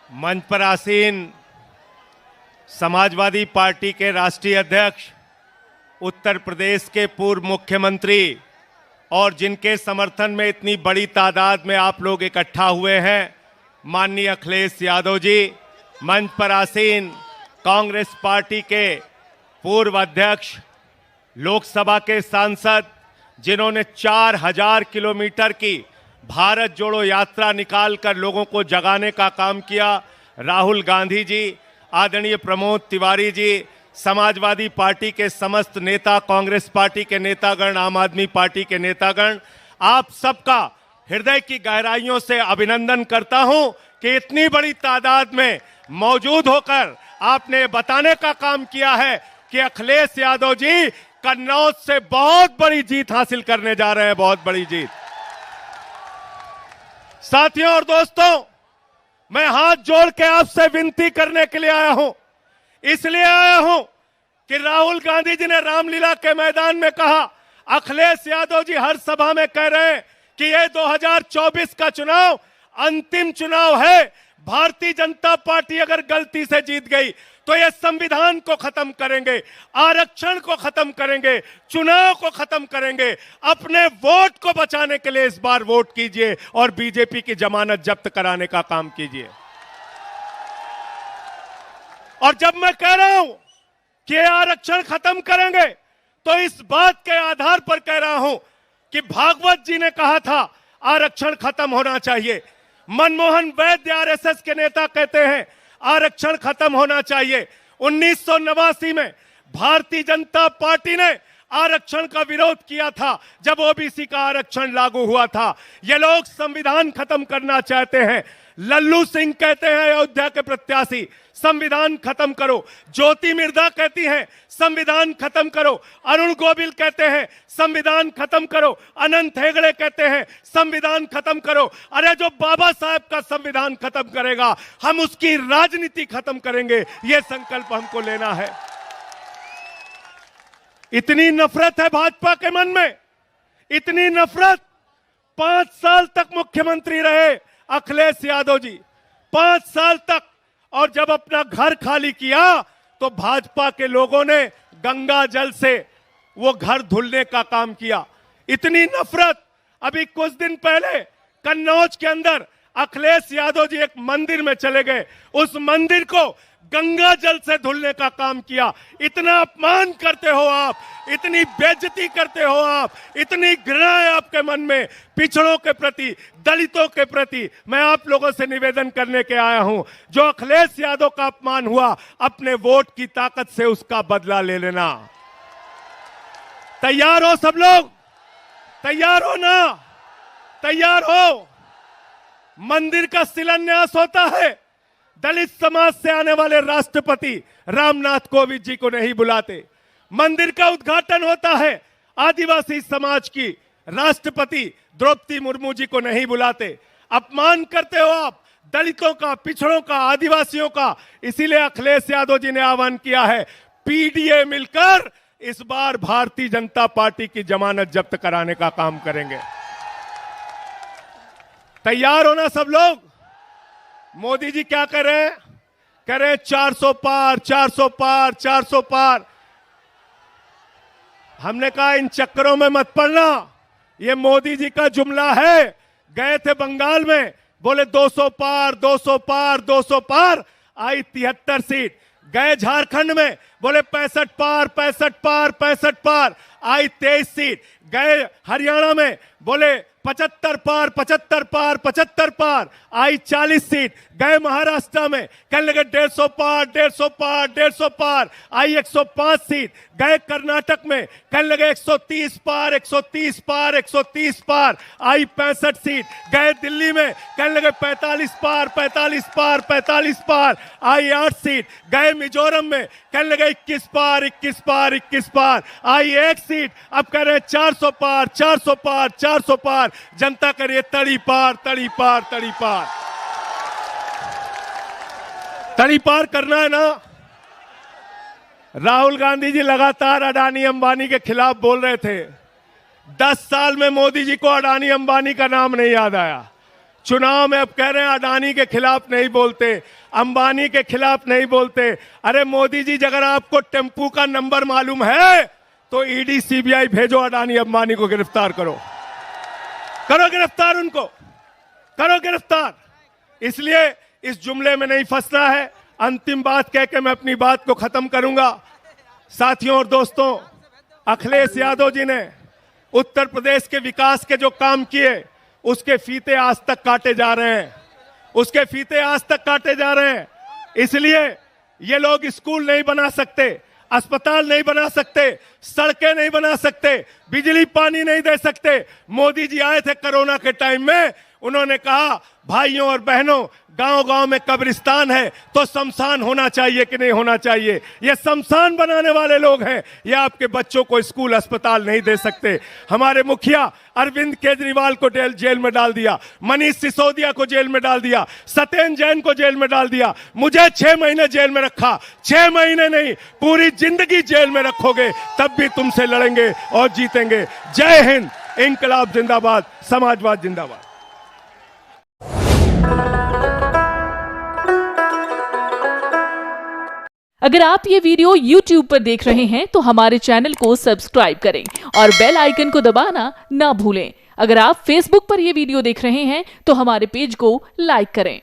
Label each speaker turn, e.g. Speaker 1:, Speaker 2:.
Speaker 1: मंच पर आसीन समाजवादी पार्टी के राष्ट्रीय अध्यक्ष, उत्तर प्रदेश के पूर्व मुख्यमंत्री और जिनके समर्थन में इतनी बड़ी तादाद में आप लोग इकट्ठा हुए हैं, माननीय अखिलेश यादव जी। मंच पर आसीन कांग्रेस पार्टी के पूर्व अध्यक्ष, लोकसभा के सांसद, जिन्होंने 4000 किलोमीटर की भारत जोड़ो यात्रा निकालकर लोगों को जगाने का काम किया, राहुल गांधी जी, आदरणीय प्रमोद तिवारी जी, समाजवादी पार्टी के समस्त नेता, कांग्रेस पार्टी के नेतागण, आम आदमी पार्टी के नेतागण, आप सबका हृदय की गहराइयों से अभिनंदन करता हूं कि इतनी बड़ी तादाद में मौजूद होकर आपने बताने का काम किया है कि अखिलेश यादव जी कन्नौज से बहुत बड़ी जीत हासिल करने जा रहे हैं, बहुत बड़ी जीत। साथियों और दोस्तों, मैं हाथ जोड़ के आपसे विनती करने के लिए आया हूं, इसलिए आया हूं कि राहुल गांधी जी ने रामलीला के मैदान में कहा, अखिलेश यादव जी हर सभा में कह रहे हैं कि ये 2024 का चुनाव अंतिम चुनाव है। भारतीय जनता पार्टी अगर गलती से जीत गई तो ये संविधान को खत्म करेंगे, आरक्षण को खत्म करेंगे, चुनाव को खत्म करेंगे। अपने वोट को बचाने के लिए इस बार वोट कीजिए और बीजेपी की जमानत जब्त कराने का काम कीजिए। और जब मैं कह रहा हूं कि आरक्षण खत्म करेंगे तो इस बात के आधार पर कह रहा हूं कि भागवत जी ने कहा था आरक्षण खत्म होना चाहिए। मनमोहन वैद्य आरएसएस के नेता कहते हैं आरक्षण खत्म होना चाहिए। 1989 में भारतीय जनता पार्टी ने आरक्षण का विरोध किया था जब ओबीसी का आरक्षण लागू हुआ था। ये लोग संविधान खत्म करना चाहते हैं। लल्लू सिंह कहते हैं, अयोध्या के प्रत्याशी, संविधान खत्म करो। ज्योति मिर्धा कहती हैं संविधान खत्म करो। अरुण गोविल कहते हैं संविधान खत्म करो। अनंत हेगड़े कहते हैं संविधान खत्म करो। अरे जो बाबा साहब का संविधान खत्म करेगा, हम उसकी राजनीति खत्म करेंगे। यह संकल्प हमको लेना है। इतनी नफरत है भाजपा के मन में, इतनी नफरत। 5 साल तक मुख्यमंत्री रहे अखिलेश यादव जी, 5 साल तक। और जब अपना घर खाली किया तो भाजपा के लोगों ने गंगा जल से वो घर धुलने का काम किया। इतनी नफरत। अभी कुछ दिन पहले कन्नौज के अंदर अखिलेश यादव जी एक मंदिर में चले गए, उस मंदिर को गंगा जल से धुलने का काम किया। इतना अपमान करते हो आप, इतनी बेइज्जती करते हो आप, इतनी घृणा है आपके मन में पिछड़ों के प्रति, दलितों के प्रति। मैं आप लोगों से निवेदन करने के आया हूं, जो अखिलेश यादव का अपमान हुआ, अपने वोट की ताकत से उसका बदला ले लेना। तैयार हो सब लोग? तैयार हो ना? तैयार हो? मंदिर का शिलान्यास होता है, दलित समाज से आने वाले राष्ट्रपति रामनाथ कोविंद जी को नहीं बुलाते। मंदिर का उद्घाटन होता है, आदिवासी समाज की राष्ट्रपति द्रौपदी मुर्मू जी को नहीं बुलाते। अपमान करते हो आप दलितों का, पिछड़ों का, आदिवासियों का। इसीलिए अखिलेश यादव जी ने आह्वान किया है, पीडीए मिलकर इस बार भारतीय जनता पार्टी की जमानत जब्त कराने का काम करेंगे। तैयार हो ना सब लोग? मोदी जी क्या कर रहे हैं? कह रहे हैं 400 पार, 400 पार, 400 पार। हमने कहा इन चक्करों में मत पड़ना, ये मोदी जी का जुमला है। गए थे बंगाल में, बोले 200 पार, 200 पार, 200 पार, आई 73 सीट। गए झारखंड में, बोले 65 पार, 65 पार, 65 पार, आई 23 सीट। गए हरियाणा में, बोले 75 पार, 75 पार, 75 पार, आई 40 सीट। गए महाराष्ट्र में, कहने लगे 150 पार, 150 पार, 150 पार, आई 105 सीट। गए कर्नाटक में, कहने लगे 130 पार, 130 पार, 130 पार, आई 65 सीट। गए दिल्ली में, कहने लगे 45 पार, 45 पार, 45 पार, आई 8 सीट। गए मिजोरम में, कहने लगे 21 पार, 21 पार, 21 पार, आई 1 सीट। अब कह रहे हैं 400 पार, 400 पार, 400 पार। जनता करिए तड़ी पार, तड़ी पार, तड़ी पार। तड़ी पार करना है ना? राहुल गांधी जी लगातार अडानी अंबानी के खिलाफ बोल रहे थे। 10 साल में मोदी जी को अडानी अंबानी का नाम नहीं याद आया। चुनाव में अब कह रहे हैं अडानी के खिलाफ नहीं बोलते, अंबानी के खिलाफ नहीं बोलते। अरे मोदी जी, अगर आपको टेम्पू का नंबर मालूम है तो ईडी सीबीआई भेजो, अडानी अंबानी को गिरफ्तार करो, करो गिरफ्तार, उनको करो गिरफ्तार। इसलिए इस जुमले में नहीं फंसना है। अंतिम बात कह के मैं अपनी बात को खत्म करूंगा। साथियों और दोस्तों, अखिलेश यादव जी ने उत्तर प्रदेश के विकास के जो काम किए उसके फीते आज तक काटे जा रहे हैं, उसके फीते आज तक काटे जा रहे हैं। इसलिए ये लोग स्कूल नहीं बना सकते, अस्पताल नहीं बना सकते, सड़कें नहीं बना सकते, बिजली पानी नहीं दे सकते। मोदी जी आए थे कोरोना के टाइम में, उन्होंने कहा भाइयों और बहनों, गांव-गांव में कब्रिस्तान है तो शमशान होना चाहिए कि नहीं होना चाहिए। ये शमशान बनाने वाले लोग हैं, ये आपके बच्चों को स्कूल अस्पताल नहीं दे सकते। हमारे मुखिया अरविंद केजरीवाल को जेल में डाल दिया, मनीष सिसोदिया को जेल में डाल दिया, सत्येंद्र जैन को जेल में डाल दिया, मुझे 6 महीने जेल में रखा। 6 महीने नहीं, पूरी जिंदगी जेल में रखोगे तब भी तुमसे लड़ेंगे और जीतेंगे। जय हिंद, इंकलाब जिंदाबाद, समाजवाद जिंदाबाद।
Speaker 2: अगर आप ये वीडियो YouTube पर देख रहे हैं तो हमारे चैनल को सब्सक्राइब करें और बेल आइकन को दबाना ना भूलें। अगर आप Facebook पर ये वीडियो देख रहे हैं तो हमारे पेज को लाइक करें।